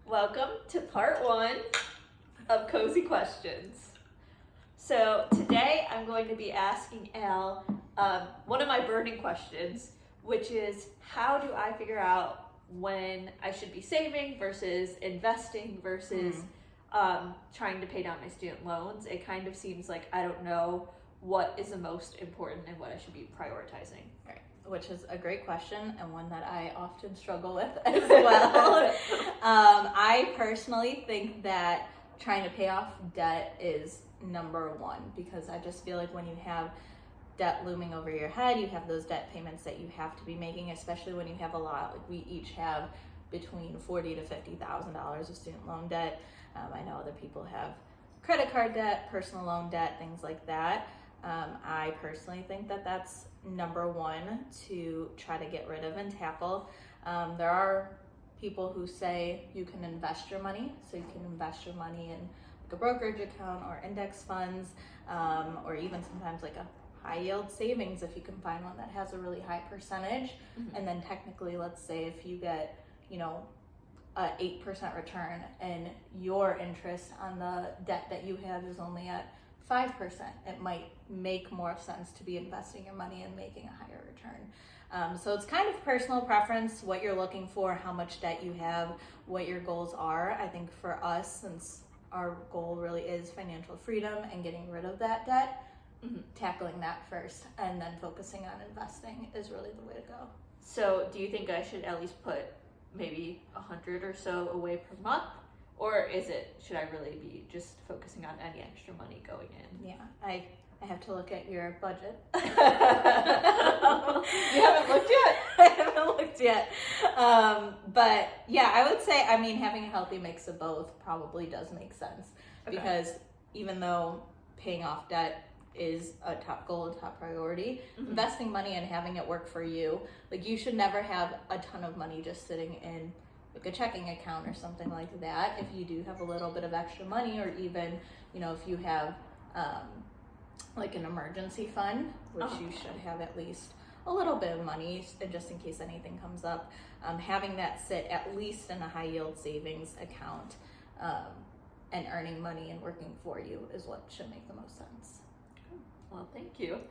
Welcome to part one of Cozy Questions. So today I'm going to be asking Al one of my burning questions, which is how do I figure out when I should be saving versus investing versus trying to pay down my student loans? It kind of seems like I don't know what is the most important and what I should be prioritizing. Right, which is a great question and one that I often struggle with as well. I personally think that trying to pay off debt is number one, because I just feel like when you have debt looming over your head, you have those debt payments that you have to be making, especially when you have a lot. Like we each have between $40,000 to $50,000 of student loan debt. I know other people have credit card debt, personal loan debt, things like that. I personally think that that's number one to try to get rid of and tackle. There are people who say you can invest your money, so you can invest your money in like a brokerage account or index funds, or even sometimes like a high yield savings if you can find one that has a really high percentage. And then technically, let's say if you get, a 8% return and your interest on the debt that you have is only at 5%, it might make more sense to be investing your money and making a higher return. So it's kind of personal preference, what you're looking for, how much debt you have, what your goals are. I think for us, since our goal really is financial freedom and getting rid of that debt, tackling that first and then focusing on investing is really the way to go. So do you think I should at least put maybe 100 or so away per month? Or should I really be just focusing on any extra money going in? Yeah, I have to look at your budget. You haven't looked yet? I haven't looked yet. But yeah, I would say, having a healthy mix of both probably does make sense. Okay. Because even though paying off debt is a top goal, a top priority, investing money and having it work for you, like you should never have a ton of money just sitting in like a checking account or something like that. If you do have a little bit of extra money, or even, if you have like an emergency fund, which you should have at least a little bit of money just in case anything comes up, having that sit at least in a high yield savings account and earning money and working for you is what should make the most sense. Well, thank you.